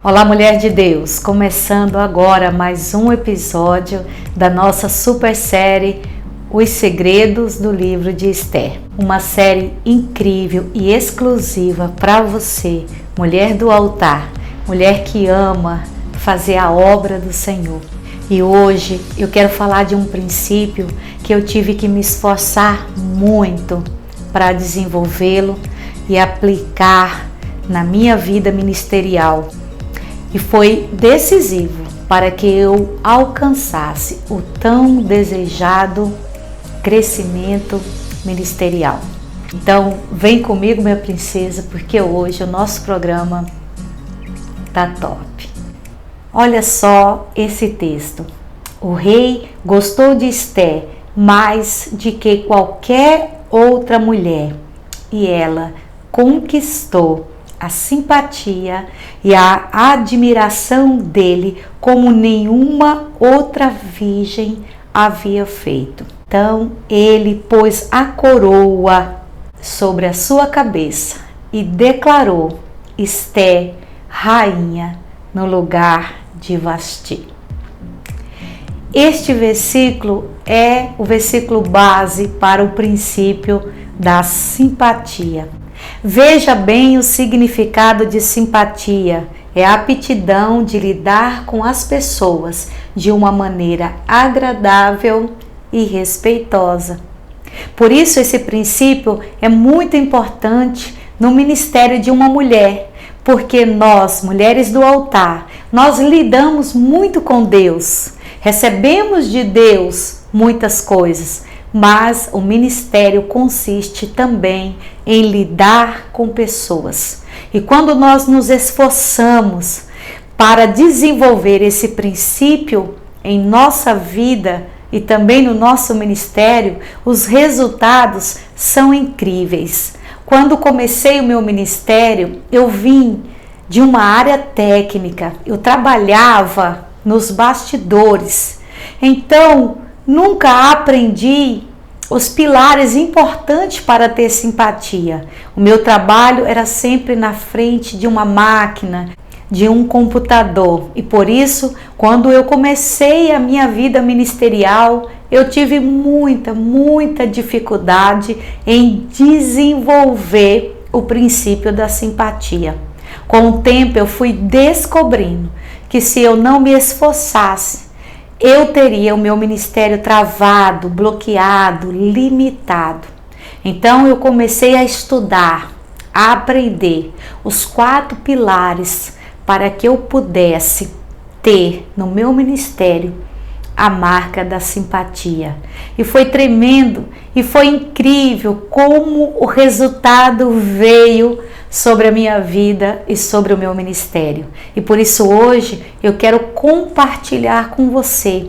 Olá, mulher de Deus! Começando agora mais um episódio da nossa super série Os Segredos do Livro de Esther. Uma série incrível e exclusiva para você, mulher do altar, mulher que ama fazer a obra do Senhor. E hoje eu quero falar de um princípio que eu tive que me esforçar muito para desenvolvê-lo e aplicar na minha vida ministerial. E foi decisivo para que eu alcançasse o tão desejado crescimento ministerial. Então, vem comigo, minha princesa, porque hoje o nosso programa tá top. Olha só esse texto. O rei gostou de Esther mais de que qualquer outra mulher, e ela conquistou a simpatia e a admiração dele como nenhuma outra virgem havia feito. Então ele pôs a coroa sobre a sua cabeça e declarou Esther rainha no lugar de Vasti. Este versículo é o versículo base para o princípio da simpatia. Veja bem o significado de simpatia. É a aptidão de lidar com as pessoas de uma maneira agradável e respeitosa. Por isso, esse princípio é muito importante no ministério de uma mulher, porque nós, mulheres do altar, nós lidamos muito com Deus, recebemos de Deus muitas coisas, mas o ministério consiste também em lidar com pessoas. E quando nós nos esforçamos para desenvolver esse princípio em nossa vida e também no nosso ministério, os resultados são incríveis. Quando comecei o meu ministério, eu vim de uma área técnica, eu trabalhava nos bastidores. Então, nunca aprendi os pilares importantes para ter simpatia. O meu trabalho era sempre na frente de uma máquina, de um computador. E por isso, quando eu comecei a minha vida ministerial, eu tive muita dificuldade em desenvolver o princípio da simpatia. Com o tempo, eu fui descobrindo que se eu não me esforçasse, eu teria o meu ministério travado, bloqueado, limitado. Então eu comecei a estudar, a aprender os 4 pilares para que eu pudesse ter no meu ministério a marca da simpatia. E foi tremendo e foi incrível como o resultado veio sobre a minha vida e sobre o meu ministério. E por isso hoje eu quero compartilhar com você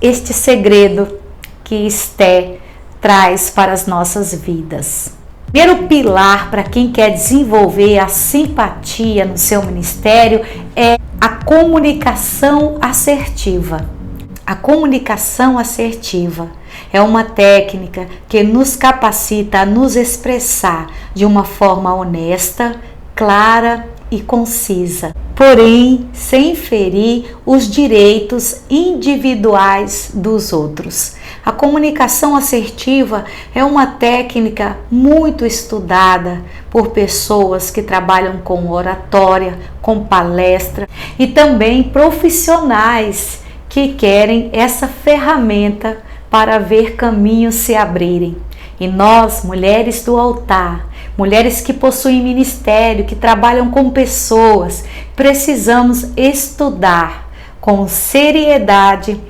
este segredo que Esther traz para as nossas vidas. O primeiro pilar para quem quer desenvolver a simpatia no seu ministério é a comunicação assertiva. A comunicação assertiva é uma técnica que nos capacita a nos expressar de uma forma honesta, clara e concisa, porém sem ferir os direitos individuais dos outros. A comunicação assertiva é uma técnica muito estudada por pessoas que trabalham com oratória, com palestra e também profissionais que querem essa ferramenta para ver caminhos se abrirem. E nós, mulheres do altar, mulheres que possuem ministério, que trabalham com pessoas, precisamos estudar com seriedade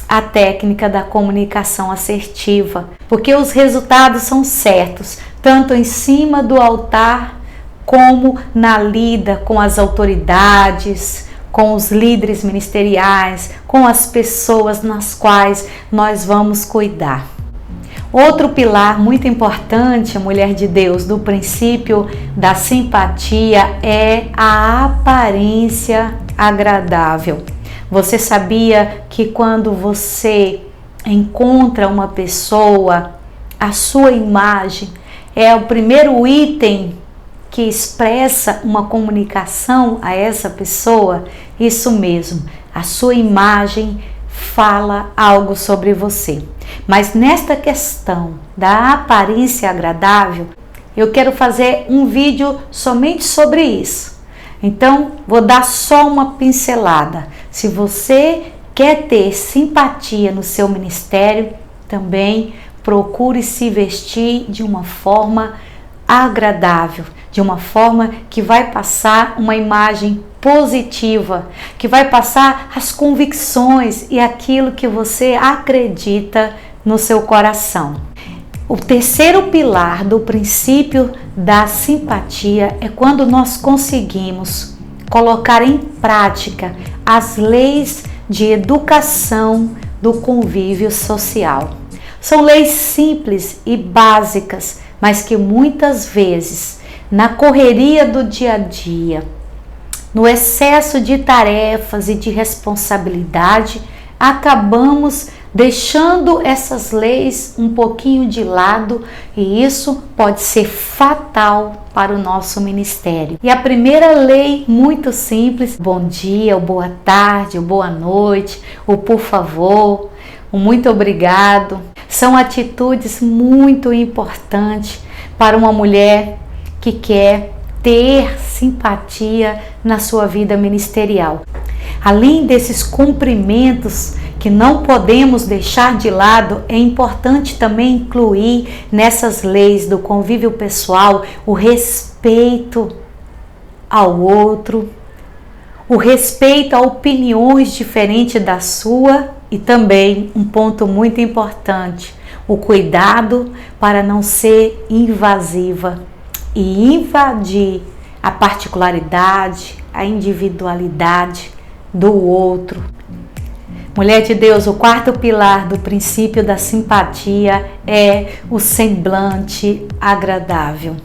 a técnica da comunicação assertiva, porque os resultados são certos, tanto em cima do altar como na lida com as autoridades, com os líderes ministeriais, com as pessoas nas quais nós vamos cuidar. Outro pilar muito importante, mulher de Deus, do princípio da simpatia é a aparência agradável. Você sabia que quando você encontra uma pessoa, a sua imagem é o primeiro item que expressa uma comunicação a essa pessoa? Isso mesmo, a sua imagem fala algo sobre você. Mas nesta questão da aparência agradável, eu quero fazer um vídeo somente sobre isso. Então, vou dar só uma pincelada. Se você quer ter simpatia no seu ministério, também procure se vestir de uma forma agradável, de uma forma que vai passar uma imagem positiva, que vai passar as convicções e aquilo que você acredita no seu coração. O terceiro pilar do princípio da simpatia é quando nós conseguimos colocar em prática as leis de educação do convívio social. São leis simples e básicas, mas que muitas vezes, na correria do dia a dia, no excesso de tarefas e de responsabilidade, acabamos deixando essas leis um pouquinho de lado, e isso pode ser fatal para o nosso ministério. E a primeira lei, muito simples: bom dia, ou boa tarde, ou boa noite, ou por favor, o muito obrigado, são atitudes muito importantes para uma mulher que quer ter simpatia na sua vida ministerial. Além desses cumprimentos que não podemos deixar de lado, é importante também incluir nessas leis do convívio pessoal o respeito ao outro, o respeito a opiniões diferentes da sua e também, um ponto muito importante, o cuidado para não ser invasiva e invadir a particularidade, a individualidade do outro. Mulher de Deus, o quarto pilar do princípio da simpatia é o semblante agradável.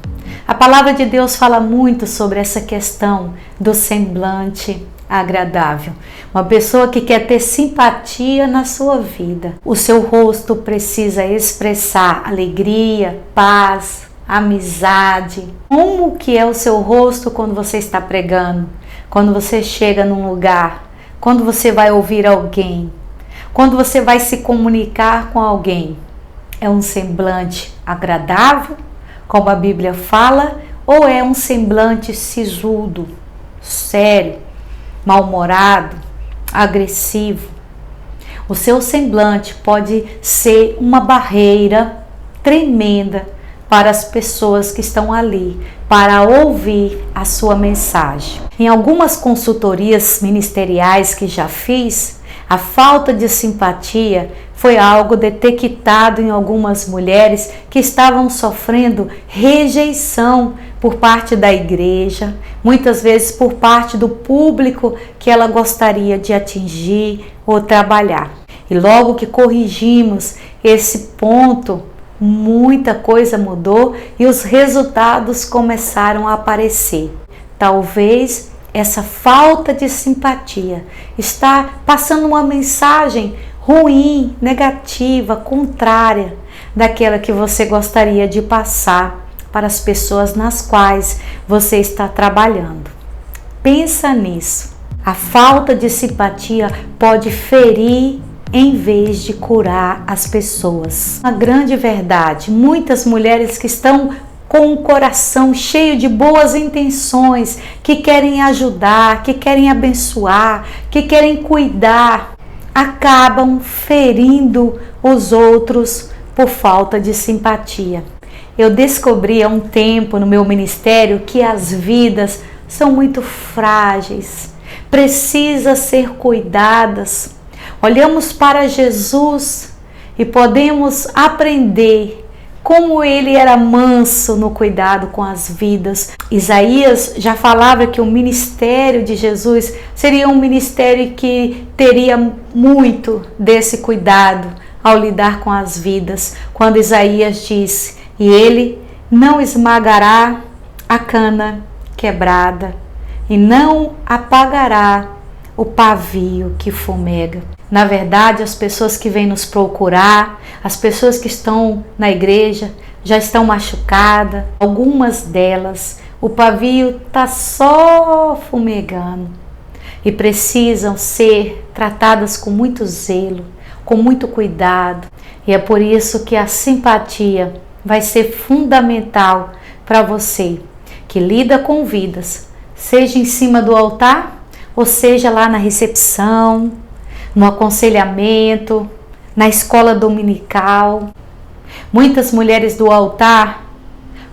A palavra de Deus fala muito sobre essa questão do semblante agradável. Uma pessoa que quer ter simpatia na sua vida, o seu rosto precisa expressar alegria, paz, amizade. Como que é o seu rosto quando você está pregando? Quando você chega num lugar? Quando você vai ouvir alguém? Quando você vai se comunicar com alguém? É um semblante agradável, como a Bíblia fala, ou é um semblante sisudo, sério, mal-humorado, agressivo? O seu semblante pode ser uma barreira tremenda para as pessoas que estão ali, para ouvir a sua mensagem. Em algumas consultorias ministeriais que já fiz, a falta de simpatia foi algo detectado em algumas mulheres que estavam sofrendo rejeição por parte da igreja, muitas vezes por parte do público que ela gostaria de atingir ou trabalhar. E logo que corrigimos esse ponto, muita coisa mudou e os resultados começaram a aparecer. Talvez essa falta de simpatia está passando uma mensagem ruim, negativa, contrária daquela que você gostaria de passar para as pessoas nas quais você está trabalhando. Pensa nisso. A falta de simpatia pode ferir em vez de curar as pessoas. Uma grande verdade, muitas mulheres que estão com o coração cheio de boas intenções, que querem ajudar, que querem abençoar, que querem cuidar, acabam ferindo os outros por falta de simpatia. Eu descobri há um tempo no meu ministério que as vidas são muito frágeis, precisam ser cuidadas. Olhamos para Jesus e podemos aprender como ele era manso no cuidado com as vidas. Isaías já falava que o ministério de Jesus seria um ministério que teria muito desse cuidado ao lidar com as vidas. Quando Isaías disse: e ele não esmagará a cana quebrada e não apagará o pavio que fumega. Na verdade, as pessoas que vêm nos procurar, as pessoas que estão na igreja, já estão machucadas. Algumas delas O pavio está só fumegando e precisam ser tratadas com muito zelo, com muito cuidado. E é por isso que a simpatia vai ser fundamental para você que lida com vidas, seja em cima do altar, ou seja lá na recepção, no aconselhamento, na escola dominical. Muitas mulheres do altar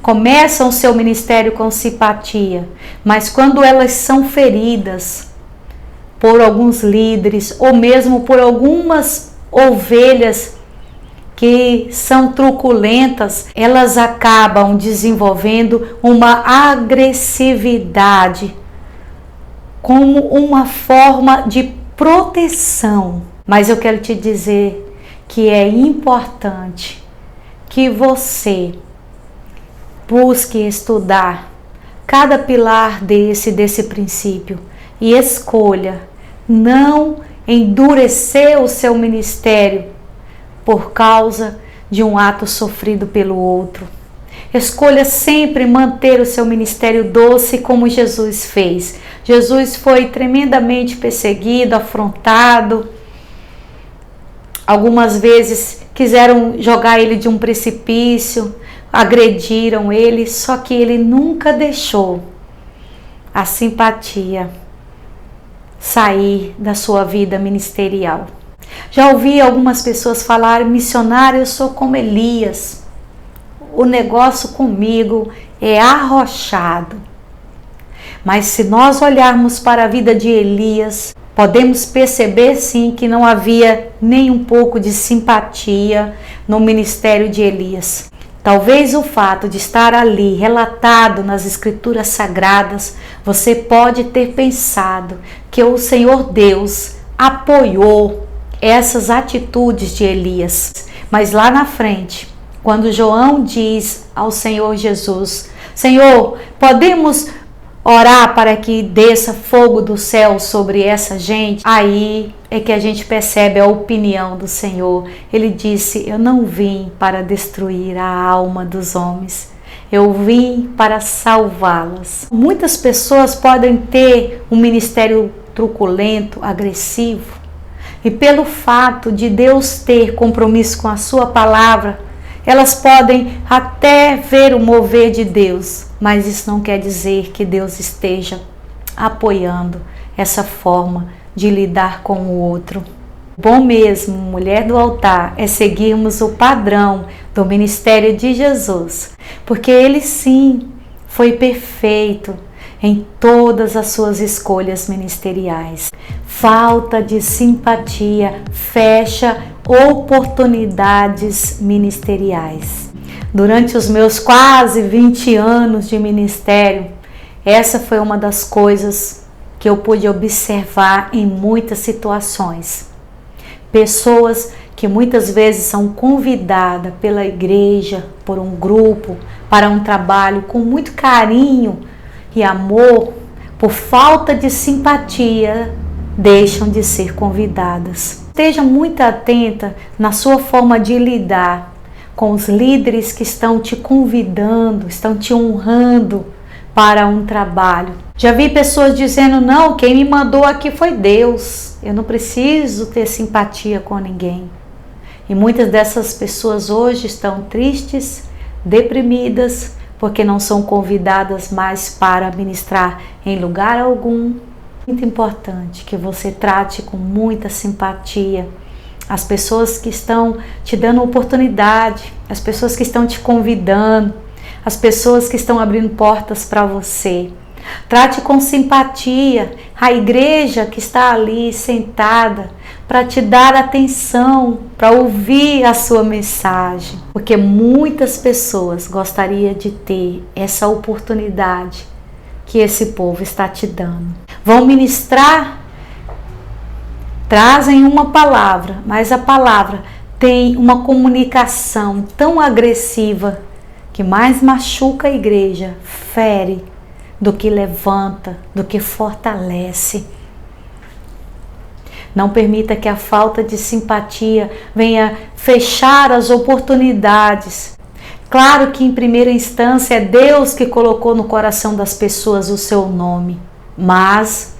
começam o seu ministério com simpatia, mas quando elas são feridas por alguns líderes ou mesmo por algumas ovelhas que são truculentas, elas acabam desenvolvendo uma agressividade como uma forma de proteção. Mas eu quero te dizer que é importante que você busque estudar cada pilar desse princípio e escolha não endurecer o seu ministério por causa de um ato sofrido pelo outro. Escolha sempre manter o seu ministério doce como Jesus fez. Jesus foi tremendamente perseguido, afrontado. Algumas vezes quiseram jogar ele de um precipício, agrediram ele, só que ele nunca deixou a simpatia sair da sua vida ministerial. Já ouvi algumas pessoas falarem: missionário, eu sou como Elias, o negócio comigo é arrochado. Mas se nós olharmos para a vida de Elias, podemos perceber sim que não havia nem um pouco de simpatia no ministério de Elias. Talvez o fato de estar ali relatado nas escrituras sagradas, você pode ter pensado que o Senhor Deus apoiou essas atitudes de Elias. Mas lá na frente, quando João diz ao Senhor Jesus: Senhor, podemos orar para que desça fogo do céu sobre essa gente? Aí é que a gente percebe a opinião do Senhor. Ele disse: eu não vim para destruir a alma dos homens, eu vim para salvá-las. Muitas pessoas podem ter um ministério truculento, agressivo, e pelo fato de Deus ter compromisso com a sua palavra, elas podem até ver o mover de Deus, mas isso não quer dizer que Deus esteja apoiando essa forma de lidar com o outro. Bom mesmo, mulher do altar, é seguirmos o padrão do ministério de Jesus, porque ele sim foi perfeito em todas as suas escolhas ministeriais. Falta de simpatia fecha oportunidades ministeriais. Durante os meus quase 20 anos de ministério, essa foi uma das coisas que eu pude observar em muitas situações. Pessoas que muitas vezes são convidadas pela igreja, por um grupo, para um trabalho com muito carinho e amor, por falta de simpatia, deixam de ser convidadas. Esteja muito atenta na sua forma de lidar com os líderes que estão te convidando, estão te honrando para um trabalho. Já vi pessoas dizendo: não, quem me mandou aqui foi Deus, eu não preciso ter simpatia com ninguém. E muitas dessas pessoas hoje estão tristes, deprimidas, porque não são convidadas mais para ministrar em lugar algum. Muito importante que você trate com muita simpatia as pessoas que estão te dando oportunidade, as pessoas que estão te convidando, as pessoas que estão abrindo portas para você. Trate com simpatia a igreja que está ali sentada para te dar atenção, para ouvir a sua mensagem, porque muitas pessoas gostariam de ter essa oportunidade que esse povo está te dando. Vão ministrar, trazem uma palavra, mas a palavra tem uma comunicação tão agressiva que mais machuca a igreja, fere, do que levanta, do que fortalece. Não permita que a falta de simpatia venha fechar as oportunidades Claro que em primeira instância é Deus que colocou no coração das pessoas o seu nome, mas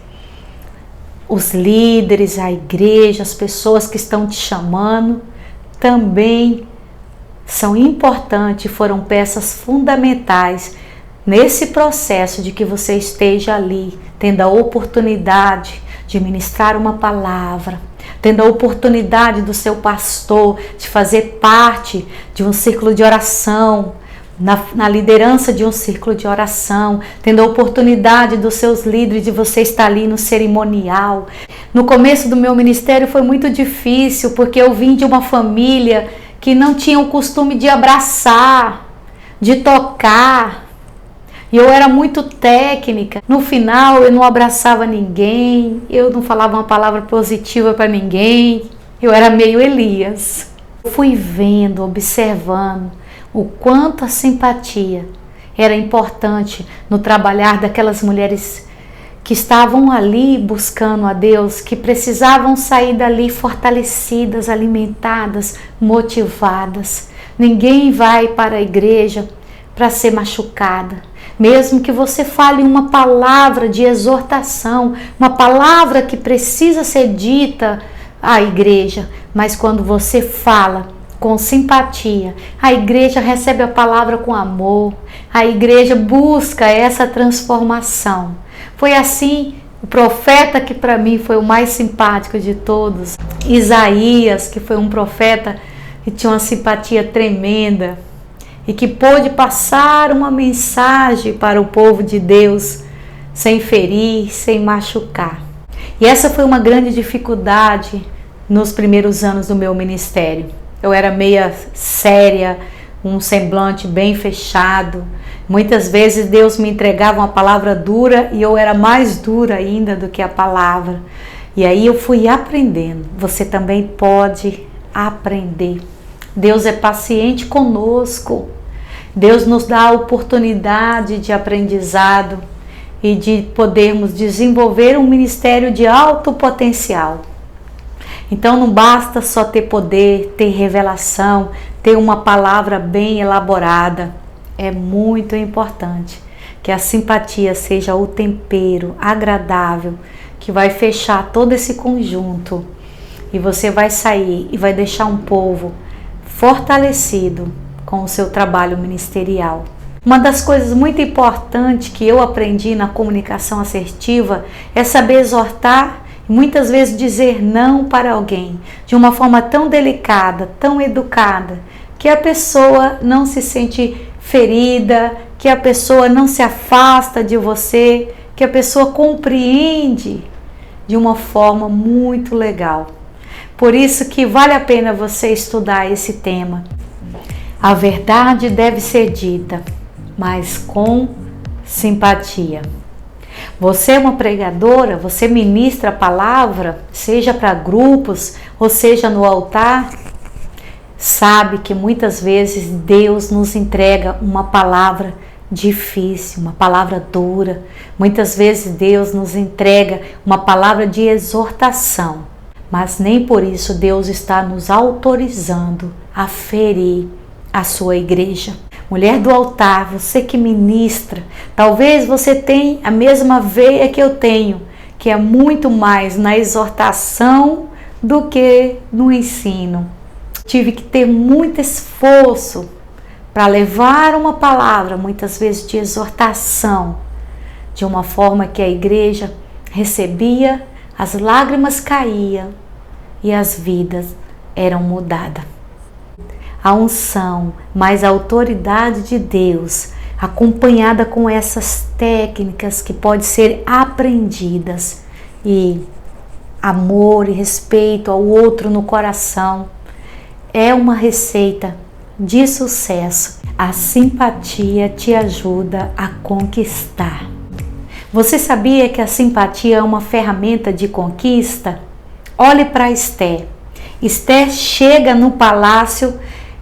os líderes, a igreja, as pessoas que estão te chamando também são importantes, foram peças fundamentais nesse processo de que você esteja ali, tendo a oportunidade de ministrar uma palavra, tendo a oportunidade do seu pastor de fazer parte de um círculo de oração, na liderança de um círculo de oração, tendo a oportunidade dos seus líderes de você estar ali no cerimonial. No começo do meu ministério foi muito difícil, porque eu vim de uma família que não tinha o costume de abraçar, de tocar, e eu era muito técnica. No final eu não abraçava ninguém, eu não falava uma palavra positiva para ninguém, eu era meio Elias. Eu fui vendo, observando o quanto a simpatia era importante no trabalhar daquelas mulheres que estavam ali buscando a Deus, que precisavam sair dali fortalecidas, alimentadas, motivadas. Ninguém vai para a igreja para ser machucada. Mesmo que você fale uma palavra de exortação, uma palavra que precisa ser dita à igreja, mas quando você fala com simpatia, a igreja recebe a palavra com amor, a igreja busca essa transformação. Foi assim o profeta que para mim foi o mais simpático de todos, Isaías, que foi um profeta que tinha uma simpatia tremenda e que pôde passar uma mensagem para o povo de Deus sem ferir, sem machucar. E essa foi uma grande dificuldade nos primeiros anos do meu ministério. Eu era meia séria, um semblante bem fechado. Muitas vezes Deus me entregava uma palavra dura e eu era mais dura ainda do que a palavra. E aí eu fui aprendendo. Você também pode aprender. Deus é paciente conosco. Deus nos dá a oportunidade de aprendizado e de podermos desenvolver um ministério de alto potencial. Então não basta só ter poder, ter revelação, ter uma palavra bem elaborada. É muito importante que a simpatia seja o tempero agradável que vai fechar todo esse conjunto. E você vai sair e vai deixar um povo fortalecido com o seu trabalho ministerial. Uma das coisas muito importantes que eu aprendi na comunicação assertiva é saber exortar e muitas vezes dizer não para alguém de uma forma tão delicada, tão educada, que a pessoa não se sente ferida, que a pessoa não se afasta de você, que a pessoa compreende de uma forma muito legal. Por isso que vale a pena você estudar esse tema. A verdade deve ser dita, mas com simpatia. Você é uma pregadora, você ministra a palavra, seja para grupos ou seja no altar, sabe que muitas vezes Deus nos entrega uma palavra difícil, uma palavra dura. Muitas vezes Deus nos entrega uma palavra de exortação, mas nem por isso Deus está nos autorizando a ferir a sua igreja. Mulher do altar, você que ministra, talvez você tenha a mesma veia que eu tenho, que é muito mais na exortação do que no ensino. Tive que ter muito esforço para levar uma palavra, muitas vezes de exortação, de uma forma que a igreja recebia, as lágrimas caíam e as vidas eram mudadas. A unção, mais a autoridade de Deus, acompanhada com essas técnicas que podem ser aprendidas, e amor e respeito ao outro no coração, é uma receita de sucesso. A simpatia te ajuda a conquistar. Você sabia que a simpatia é uma ferramenta de conquista? Olhe para Esther. Esther chega no palácio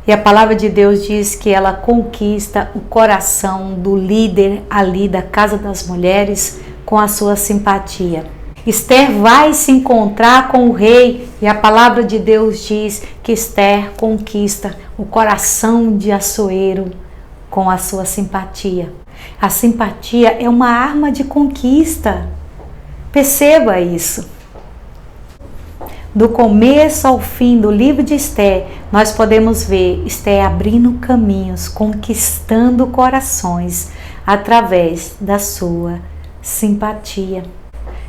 e a palavra de Deus diz que ela conquista o coração do líder ali da Casa das Mulheres com a sua simpatia. Esther vai se encontrar com o rei e a palavra de Deus diz que Esther conquista o coração de Assuero com a sua simpatia. A simpatia é uma arma de conquista. Perceba isso. Do começo ao fim do livro de Esther, nós podemos ver Esther abrindo caminhos, conquistando corações através da sua simpatia.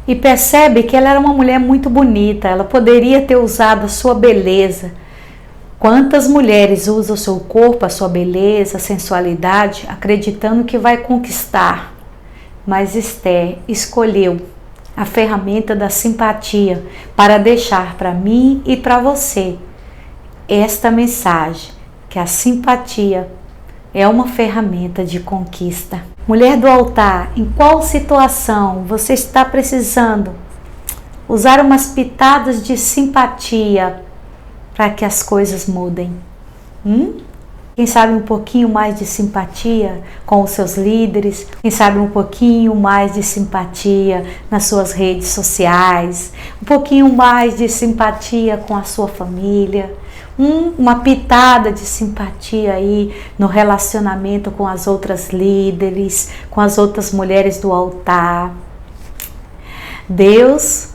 E percebe que ela era uma mulher muito bonita, ela poderia ter usado a sua beleza. Quantas mulheres usam o seu corpo, a sua beleza, a sensualidade, acreditando que vai conquistar? Mas Esther escolheu a ferramenta da simpatia para deixar para mim e para você esta mensagem, que a simpatia é uma ferramenta de conquista. Mulher do altar, em qual situação você está precisando usar umas pitadas de simpatia para que as coisas mudem? Quem sabe um pouquinho mais de simpatia com os seus líderes, quem sabe um pouquinho mais de simpatia nas suas redes sociais, um pouquinho mais de simpatia com a sua família, uma pitada de simpatia aí no relacionamento com as outras líderes, com as outras mulheres do altar. Deus,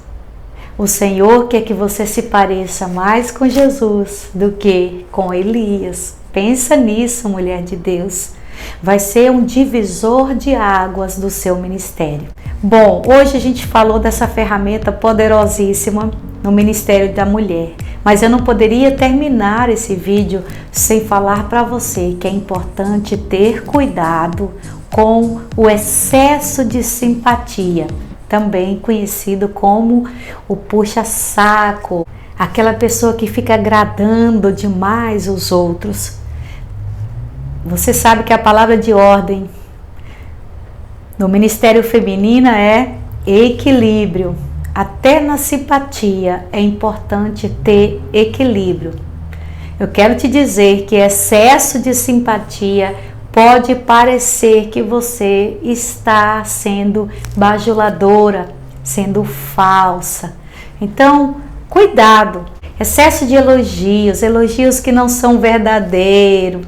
o Senhor, quer que você se pareça mais com Jesus do que com Elias. Pensa nisso, mulher de Deus. Vai ser um divisor de águas do seu ministério. Bom, hoje a gente falou dessa ferramenta poderosíssima no Ministério da Mulher, mas eu não poderia terminar esse vídeo sem falar para você que é importante ter cuidado com o excesso de simpatia, também conhecido como o puxa-saco, aquela pessoa que fica agradando demais os outros. Você sabe que a palavra de ordem no Ministério Feminino é equilíbrio. Até na simpatia é importante ter equilíbrio. Eu quero te dizer que excesso de simpatia pode parecer que você está sendo bajuladora, sendo falsa. Então, cuidado. Excesso de elogios que não são verdadeiros,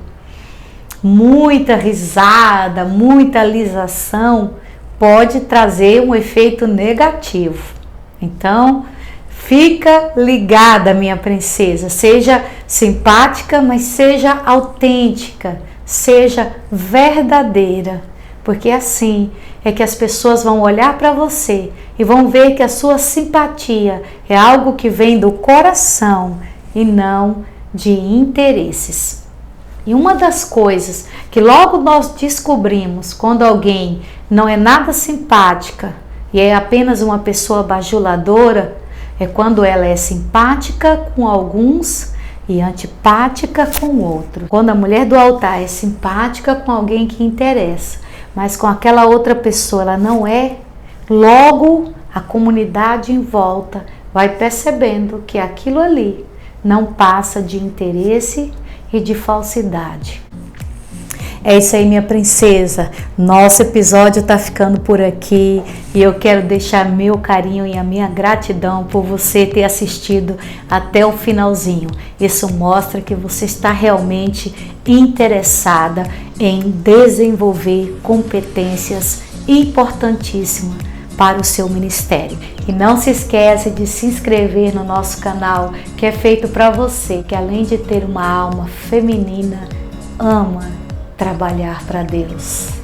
muita risada, muita alisação pode trazer um efeito negativo. Então, fica ligada, minha princesa. Seja simpática, mas seja autêntica, seja verdadeira, porque assim é que as pessoas vão olhar para você e vão ver que a sua simpatia é algo que vem do coração e não de interesses. E uma das coisas que logo nós descobrimos quando alguém não é nada simpática e é apenas uma pessoa bajuladora, é quando ela é simpática com alguns e antipática com outros. Quando a mulher do altar é simpática com alguém que interessa, mas com aquela outra pessoa ela não é, logo a comunidade em volta vai percebendo que aquilo ali não passa de interesse e de falsidade. É isso aí, minha princesa. Nosso episódio está ficando por aqui e eu quero deixar meu carinho e a minha gratidão por você ter assistido até o finalzinho. Isso mostra que você está realmente interessada em desenvolver competências importantíssimas para o seu ministério. E não se esqueça de se inscrever no nosso canal, que é feito para você que, além de ter uma alma feminina, ama trabalhar para Deus.